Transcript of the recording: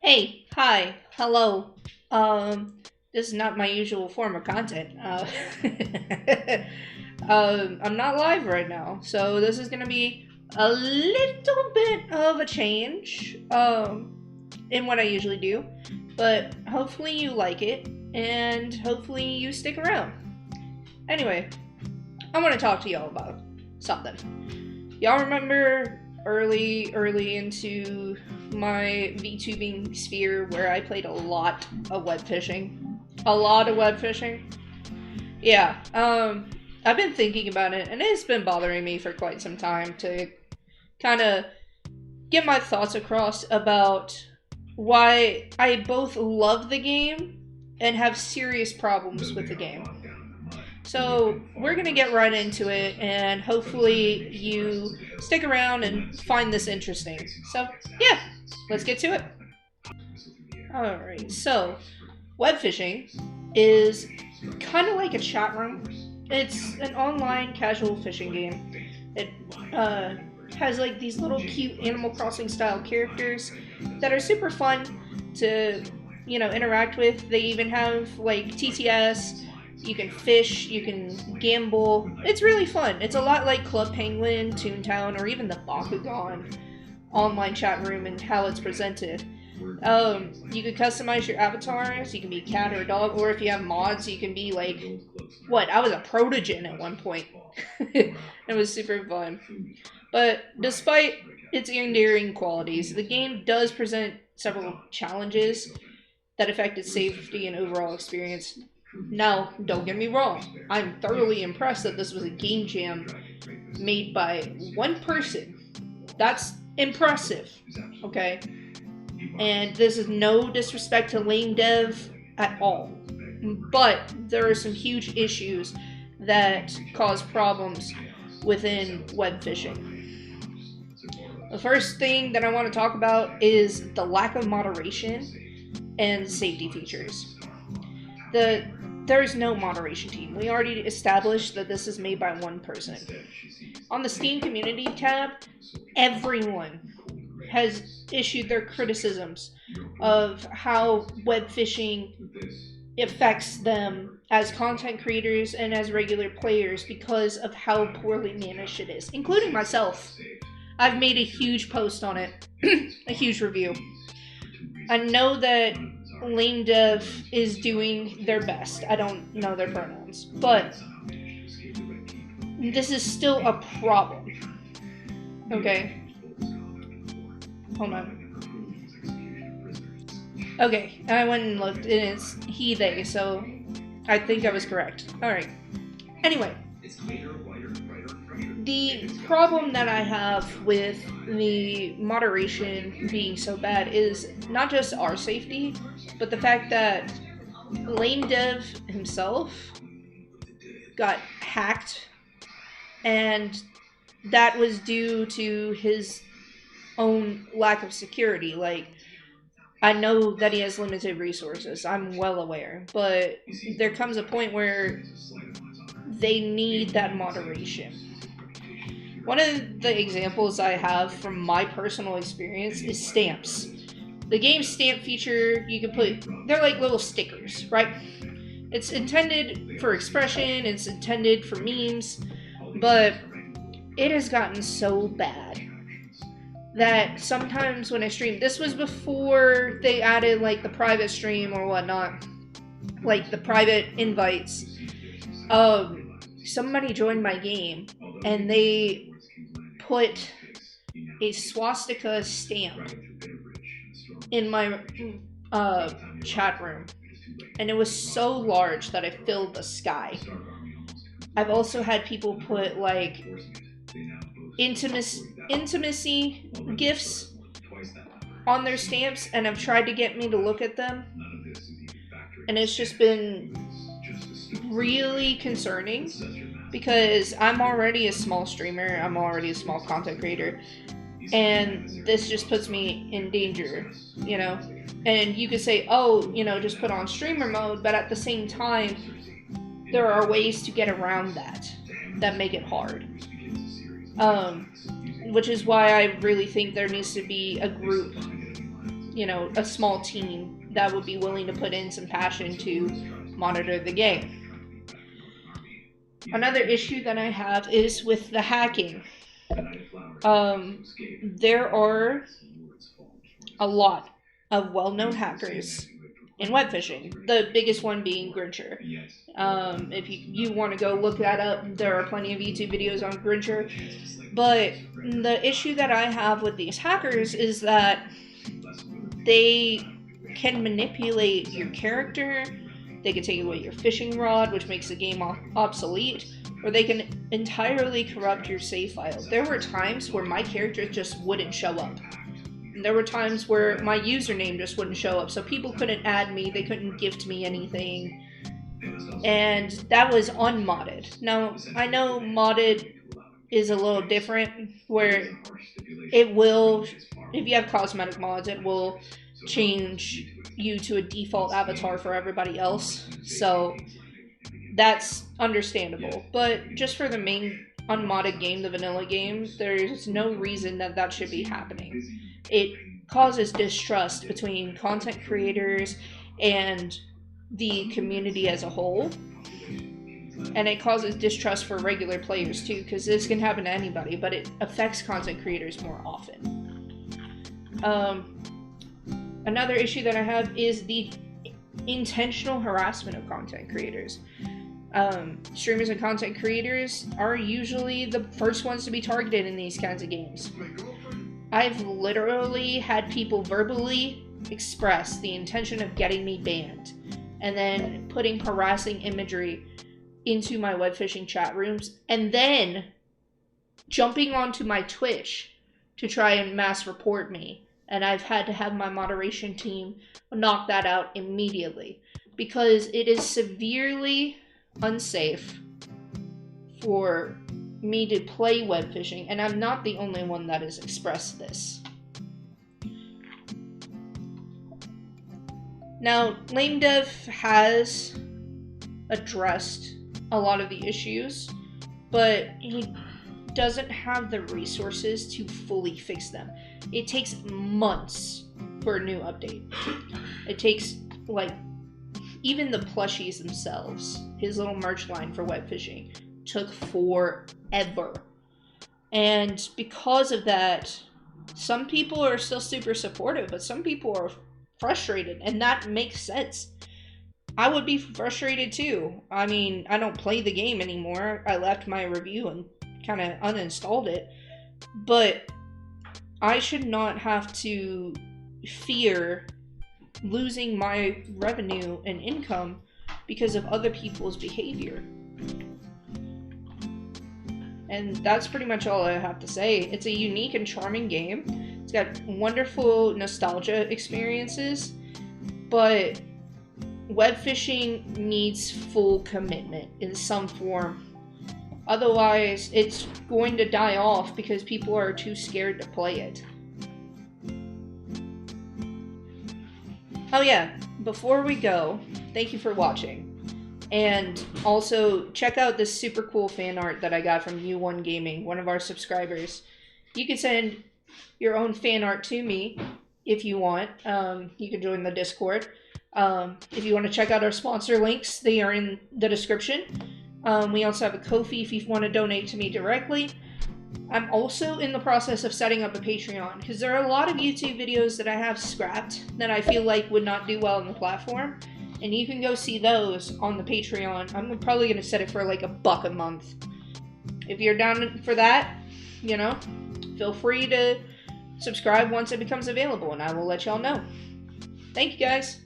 Hey, hi, hello. This is not my usual form of content. I'm not live right now, so this is gonna be a little bit of a change, in what I usually do. But hopefully you like it, and hopefully you stick around. Anyway, I want to talk to y'all about something. Y'all remember early into my VTubing sphere where I played a lot of web fishing? A lot of web fishing? Yeah, I've been thinking about it and it's been bothering me for quite some time to kind of get my thoughts across about why I both love the game and have serious problems with the game. So we're gonna get right into it, and hopefully you stick around and find this interesting. So yeah, let's get to it. Alright, so web fishing is kind of like a chat room. It's an online casual fishing game. It has like these little cute Animal Crossing style characters that are super fun to, interact with. They even have like TTS. You can fish, you can gamble. It's really fun. It's a lot like Club Penguin, Toontown, or even the Bakugan online chat room and how it's presented. You can customize your avatars. You can be a cat or a dog, or if you have mods, you can be like, what? I was a protogen at one point. It was super fun. But despite its endearing qualities, the game does present several challenges that affect its safety and overall experience. Now, don't get me wrong, I'm thoroughly impressed that this was a game jam made by one person. That's impressive, okay? And this is no disrespect to lame dev at all. But there are some huge issues that cause problems within web fishing. The first thing that I want to talk about is the lack of moderation and safety features. There is no moderation team. We already established that this is made by one person. On the Steam community tab, everyone has issued their criticisms of how web fishing affects them as content creators and as regular players because of how poorly managed it is, including myself. I've made a huge post on it, a huge review. I know that Lame Dev is doing their best. I don't know their pronouns, but this is still a problem. Okay, hold on. Okay, I went and looked, and it's he, they, so I think I was correct. Alright. Anyway, the problem that I have with the moderation being so bad is not just our safety, but the fact that Lame Dev himself got hacked, and that was due to his own lack of security. Like, I know that he has limited resources, I'm well aware, but there comes a point where they need that moderation. One of the examples I have from my personal experience is stamps. The game's stamp feature, you can put, they're like little stickers, right? It's intended for expression, it's intended for memes, but it has gotten so bad that sometimes when I stream, this was before they added like the private stream or whatnot, like the private invites. Somebody joined my game and they put a swastika stamp in my chat room, and it was so large that it filled the sky. I've also had people put like intimacy gifts on their stamps, and have tried to get me to look at them, and it's just been really concerning because I'm already a small streamer, I'm already a small content creator, and this just puts me in danger, you know? And you could say, oh, just put on streamer mode, but at the same time, there are ways to get around that make it hard. Which is why I really think there needs to be a group a small team that would be willing to put in some passion to monitor the game. Another issue that I have is with the hacking. There are a lot of well-known hackers in web fishing. The biggest one being Grincher. If you want to go look that up, there are plenty of YouTube videos on Grincher. But the issue that I have with these hackers is that they can manipulate your character, they can take away your fishing rod, which makes the game obsolete, or they can entirely corrupt your save file. There were times where my character just wouldn't show up. And there were times where my username just wouldn't show up, so people couldn't add me, they couldn't gift me anything. And that was unmodded. Now, I know modded is a little different, where it will, if you have cosmetic mods, it will change you to a default avatar for everybody else. So that's understandable. But just for the main unmodded game, the vanilla game, there's no reason that that should be happening. It causes distrust between content creators and the community as a whole. And it causes distrust for regular players too, because this can happen to anybody, but it affects content creators more often. Another issue that I have is the intentional harassment of content creators. Streamers and content creators are usually the first ones to be targeted in these kinds of games. I've literally had people verbally express the intention of getting me banned, and then putting harassing imagery into my web fishing chat rooms, and then jumping onto my Twitch to try and mass report me. And I've had to have my moderation team knock that out immediately, because it is severely unsafe for me to play web fishing, and I'm not the only one that has expressed this. Now, LameDev has addressed a lot of the issues, but he doesn't have the resources to fully fix them. It takes months for a new update. It takes, even the plushies themselves, his little merch line for web fishing, took forever. And because of that, some people are still super supportive, but some people are frustrated, and that makes sense. I would be frustrated too. I mean, I don't play the game anymore. I left my review and kind of uninstalled it. But I should not have to fear losing my revenue and income because of other people's behavior. And that's pretty much all I have to say. It's a unique and charming game. It's got wonderful nostalgia experiences, but web fishing needs full commitment in some form. Otherwise, it's going to die off because people are too scared to play it. Oh yeah, before we go, thank you for watching. And also, check out this super cool fan art that I got from U1 Gaming, one of our subscribers. You can send your own fan art to me if you want. You can join the Discord. If you want to check out our sponsor links, they are in the description. We also have a Ko-fi if you want to donate to me directly. I'm also in the process of setting up a Patreon, because there are a lot of YouTube videos that I have scrapped that I feel like would not do well on the platform. And you can go see those on the Patreon. I'm probably going to set it for like $1 a month. If you're down for that, feel free to subscribe once it becomes available, and I will let y'all know. Thank you, guys.